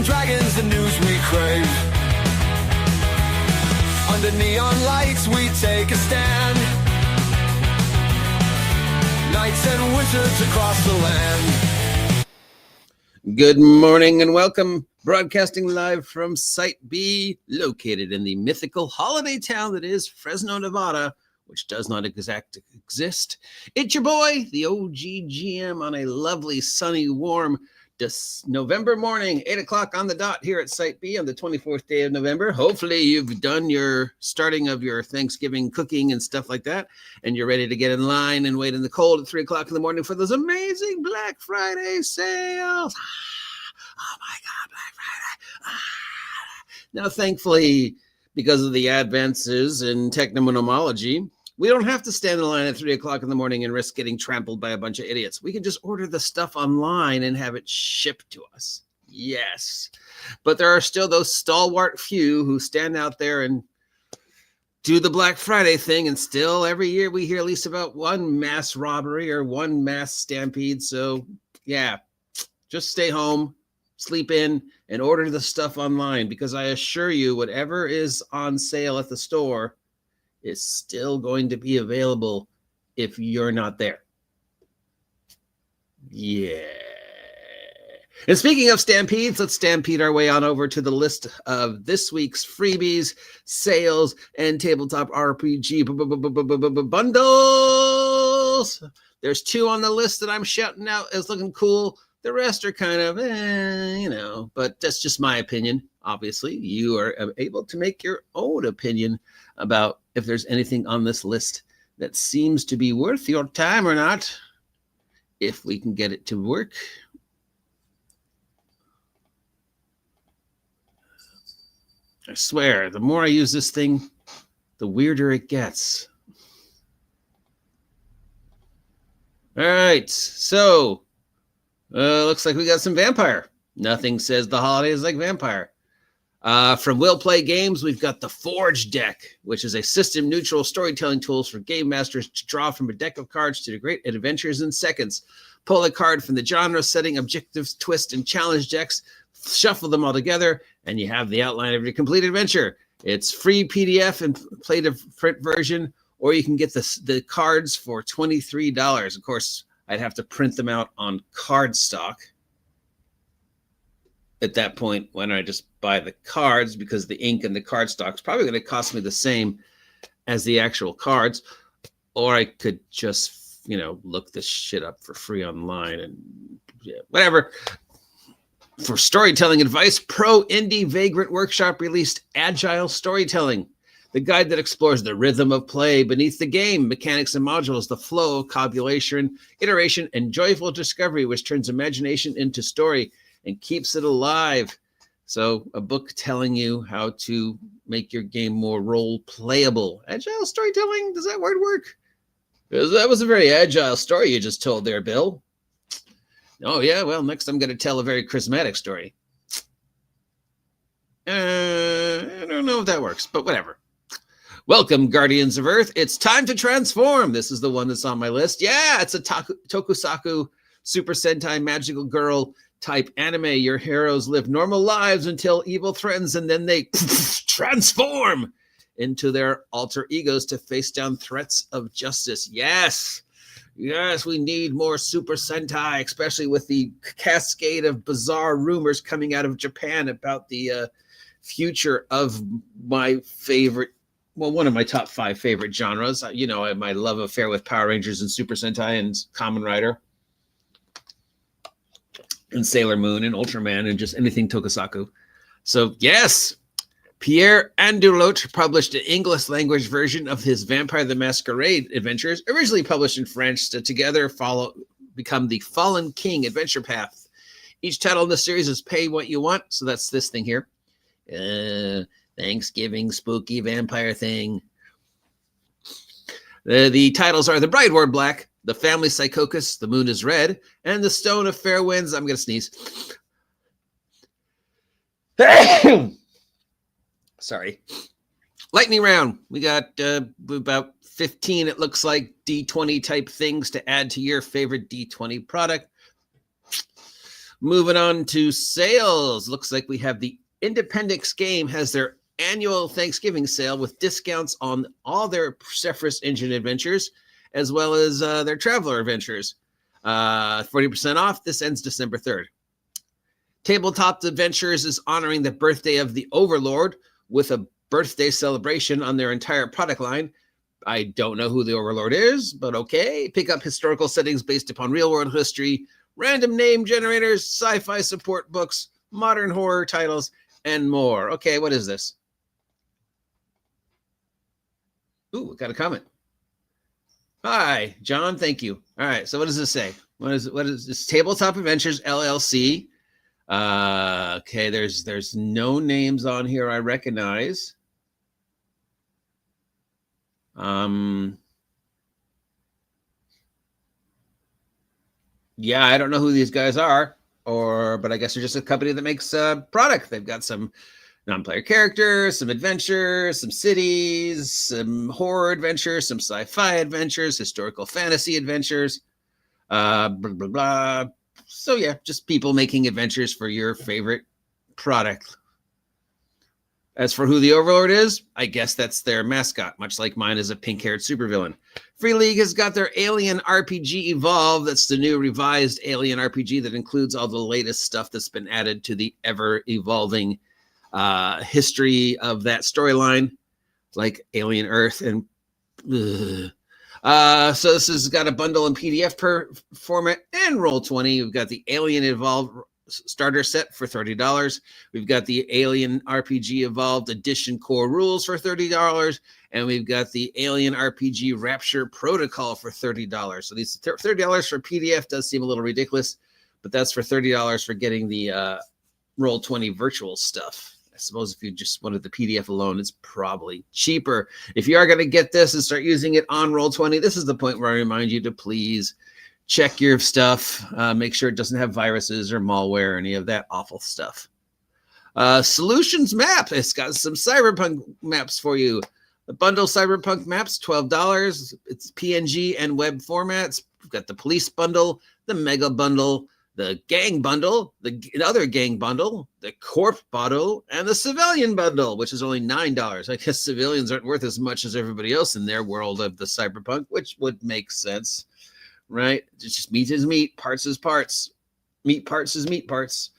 Dragons, the news we crave. Under neon lights we take a stand. Knights and wizards across the land. Good morning and welcome. Broadcasting live from Site B, located in the mythical holiday town that is Fresno, Nevada, which does not exist. It's your boy, the OGGM, on a lovely, sunny, warm November morning, 8 o'clock on the dot here at Site B on the 24th day of November. Hopefully you've done your starting of your Thanksgiving cooking and stuff like that, and you're ready to get in line and wait in the cold at 3 o'clock in the morning for those amazing Black Friday sales. Oh my God, Black Friday. Now, thankfully, because of the advances in technomonology, we don't have to stand in line at 3 o'clock in the morning and risk getting trampled by a bunch of idiots. We can just order the stuff online and have it shipped to us. Yes. But there are still those stalwart few who stand out there and do the Black Friday thing. And still every year we hear at least about one mass robbery or one mass stampede. So yeah, just stay home, sleep in, and order the stuff online, because I assure you, whatever is on sale at the store is still going to be available if you're not there. Yeah. And speaking of stampedes, let's stampede our way on over to the list of this week's freebies, sales, and tabletop RPG bundles. There's 2 on the list that I'm shouting out as looking cool. The rest are kind of, but that's just my opinion. Obviously, you are able to make your own opinion about if there's anything on this list that seems to be worth your time or not, if we can get it to work. I swear, the more I use this thing, the weirder it gets. All right, so looks like we got some vampire. Nothing says the holidays like vampire. From Will Play Games, we've got the Forge deck, which is a system-neutral storytelling tools for game masters to draw from a deck of cards to create adventures in seconds. Pull a card from the genre, setting, objectives, twist, and challenge decks, shuffle them all together, and you have the outline of your complete adventure. It's free PDF and play to print version, or you can get the cards for $23. Of course, I'd have to print them out on cardstock. At that point, why don't I just buy the cards, because the ink and the cardstock is probably going to cost me the same as the actual cards. Or I could just, look this shit up for free online and whatever. For storytelling advice, Pro Indie Vagrant Workshop released Agile Storytelling, the guide that explores the rhythm of play beneath the game, mechanics and modules, the flow of cobulation, iteration, and joyful discovery, which turns imagination into story and keeps it alive. So a book telling you how to make your game more role playable. Agile storytelling, does that word work? Because that was a very agile story you just told there, Bill. Oh yeah, well, next I'm going to tell a very charismatic story. I don't know if that works, but whatever. Welcome, Guardians of Earth. It's time to transform. This is the one that's on my list. Yeah, it's a tokusatsu Super Sentai magical girl type anime. Your heroes live normal lives until evil threatens, and then they transform into their alter egos to face down threats of justice. Yes, we need more Super Sentai, especially with the cascade of bizarre rumors coming out of Japan about the future of my favorite, one of my top 5 favorite genres. My love affair with Power Rangers and Super Sentai and Kamen Rider and Sailor Moon and Ultraman and just anything tokusatsu. So yes, Pierre Andulot published an English language version of his Vampire the Masquerade adventures, originally published in French, to together become the Fallen King adventure path. Each title in the series is pay what you want. So that's this thing here. Thanksgiving spooky vampire thing. The titles are The Bride Wore Black, The Family Psychocus, The Moon is Red, and The Stone of Fair Winds. I'm going to sneeze. Sorry. Lightning round. We got about 15, it looks like, D20 type things to add to your favorite D20 product. Moving on to sales. Looks like we have the Independence Game has their annual Thanksgiving sale with discounts on all their Cephas Engine adventures, as well as their Traveler adventures. 40% off. This ends December 3rd. Tabletop Adventures is honoring the birthday of the Overlord with a birthday celebration on their entire product line. I don't know who the Overlord is, but okay. Pick up historical settings based upon real-world history, random name generators, sci-fi support books, modern horror titles, and more. Okay, what is this? Ooh, got a comment. Hi, John. Thank you. All right. So what does this say? What is this? Tabletop Adventures LLC. Okay. There's no names on here I recognize. Yeah, I don't know who these guys are, but I guess they're just a company that makes product. They've got some non-player characters, some adventures, some cities, some horror adventures, some sci-fi adventures, historical fantasy adventures, blah, blah, blah. So yeah, just people making adventures for your favorite product. As for who the Overlord is, I guess that's their mascot, much like mine is a pink-haired supervillain. Free League has got their Alien RPG Evolve. That's the new revised Alien RPG that includes all the latest stuff that's been added to the ever-evolving history of that storyline, like Alien Earth and so this has got a bundle in PDF per format and Roll20. We've got the Alien Evolved starter set for $30. We've got the Alien RPG Evolved Edition core rules for $30, and we've got the Alien RPG Rapture Protocol for $30. So these $30 for PDF does seem a little ridiculous, but that's for $30 for getting the Roll20 virtual stuff. I suppose if you just wanted the PDF alone, it's probably cheaper. If you are going to get this and start using it on Roll20, this is the point where I remind you to please check your stuff. Make sure it doesn't have viruses or malware or any of that awful stuff. Solutions Map. It's got some cyberpunk maps for you. The bundle cyberpunk maps, $12. It's PNG and web formats. We've got the police bundle, the mega bundle, the gang bundle, the other gang bundle, the corp bundle, and the civilian bundle, which is only $9. I guess civilians aren't worth as much as everybody else in their world of the cyberpunk, which would make sense, right? It's just meat is meat, parts is parts. Meat parts is meat parts.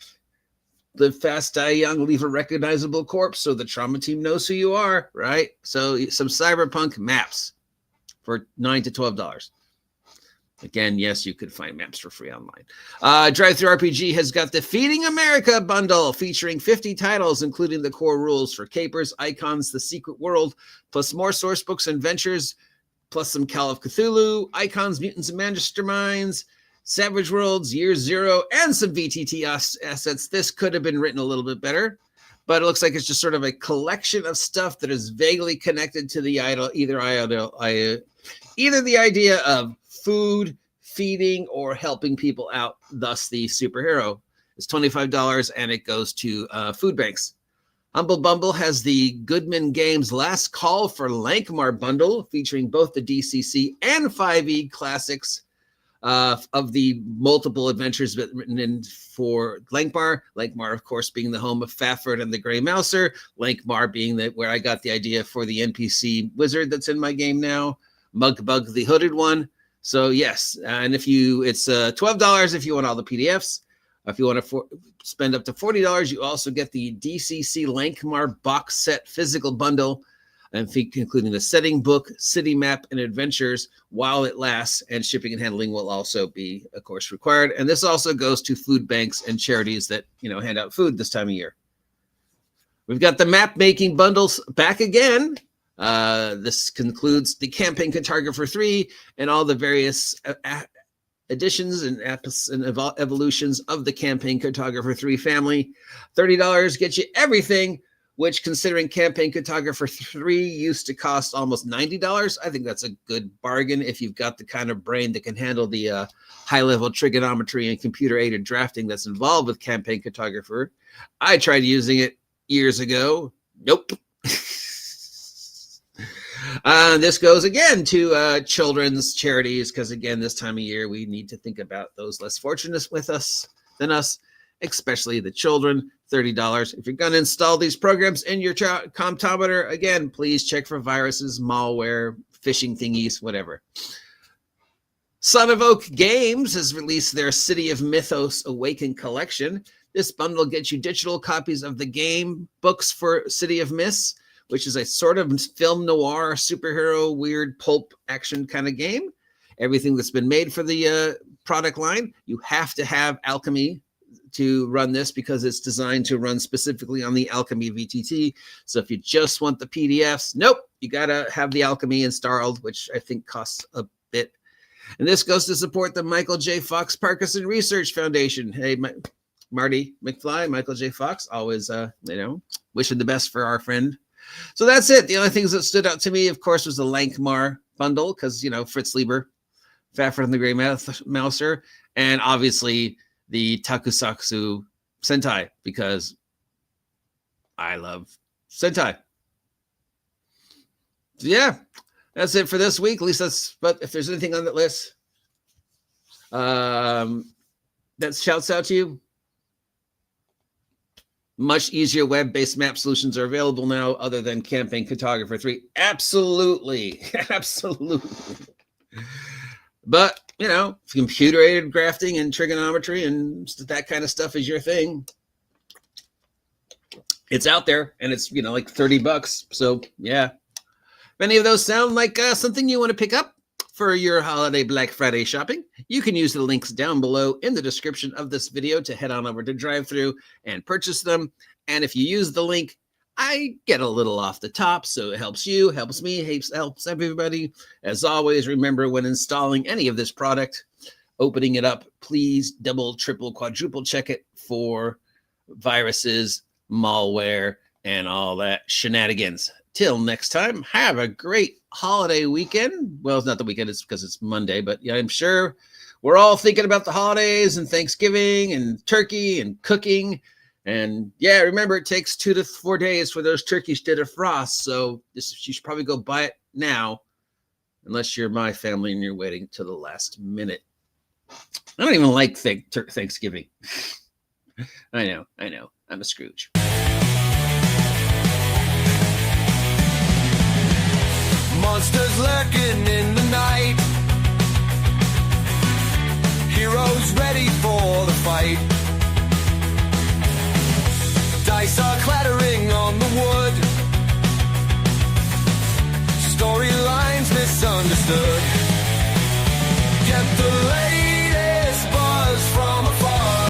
Live fast, die young, leave a recognizable corpse so the trauma team knows who you are, right? So some cyberpunk maps for $9 to $12. Again, yes, you could find maps for free online. Drive-Thru RPG has got the Feeding America bundle featuring 50 titles, including the core rules for Capers, Icons, The Secret World, plus more source books and ventures, plus some Call of Cthulhu, Icons, Mutants and Masterminds, Savage Worlds, Year Zero, and some VTT assets. This could have been written a little bit better, but it looks like it's just sort of a collection of stuff that is vaguely connected to the either the idea of food, feeding, or helping people out, thus the superhero. It's $25, and it goes to food banks. Humble Bumble has the Goodman Games Last Call for Lankmar bundle, featuring both the DCC and 5e classics of the multiple adventures written in for Lankmar. Lankmar, of course, being the home of Fafhrd and the Grey Mouser. Lankmar being where I got the idea for the NPC wizard that's in my game now. Mugbug, the hooded one. So yes, and it's $12 if you want all the PDFs. If you want to spend up to $40, you also get the DCC Lankmar box set physical bundle, including the setting book, city map, and adventures while it lasts. And shipping and handling will also be, of course, required. And this also goes to food banks and charities that hand out food this time of year. We've got the map making bundles back again. This concludes the Campaign Cartographer 3 and all the various additions and evolutions of the Campaign Cartographer 3 family. $30 gets you everything, which, considering Campaign Cartographer 3 used to cost almost $90, I think that's a good bargain if you've got the kind of brain that can handle the high-level trigonometry and computer-aided drafting that's involved with Campaign Cartographer. I tried using it years ago. Nope. This goes again to children's charities, because again, this time of year we need to think about those less fortunate than us. especially the children, $30. If you're going to install these programs in your comptometer, again, please check for viruses, malware, phishing thingies, whatever. Son of Oak Games has released their City of Mythos Awaken collection. This bundle gets you digital copies of the game books for City of Myths, which is a sort of film noir, superhero, weird pulp action kind of game. Everything that's been made for the product line, you have to have Alchemy to run this because it's designed to run specifically on the Alchemy VTT. So if you just want the PDFs, nope, you got to have the Alchemy installed, which I think costs a bit. And this goes to support the Michael J. Fox Parkinson Research Foundation. Hey, Marty McFly, Michael J. Fox, always, wishing the best for our friend. So that's it. The only things that stood out to me, of course, was the Lankmar bundle because, Fritz Lieber, Faffer and the Grey Mouser, and obviously the Takusatsu Sentai because I love Sentai. So yeah, that's it for this week. At least but if there's anything on that list that shouts out to you, much easier web-based map solutions are available now other than Campaign Cartographer 3. Absolutely. Absolutely. But, computer-aided grafting and trigonometry and that kind of stuff is your thing. It's out there, and it's, like $30. So, yeah. If any of those sound like something you want to pick up for your holiday Black Friday shopping, you can use the links down below in the description of this video to head on over to DriveThru and purchase them. And if you use the link, I get a little off the top, so it helps you, helps me, helps everybody. As always, remember when installing any of this product, opening it up, please double, triple, quadruple check it for viruses, malware, and all that shenanigans. Till next time, have a great holiday weekend. Well, it's not the weekend, it's because it's Monday, but yeah, I'm sure we're all thinking about the holidays and Thanksgiving and turkey and cooking. And yeah, remember, it takes 2 to 4 days for those turkeys to defrost. So you should probably go buy it now, unless you're my family and you're waiting till the last minute. I don't even like Thanksgiving. I know. I'm a Scrooge. Monsters lurking in the night. Heroes ready for the fight. Dice are clattering on the wood. Storylines misunderstood. Get the lay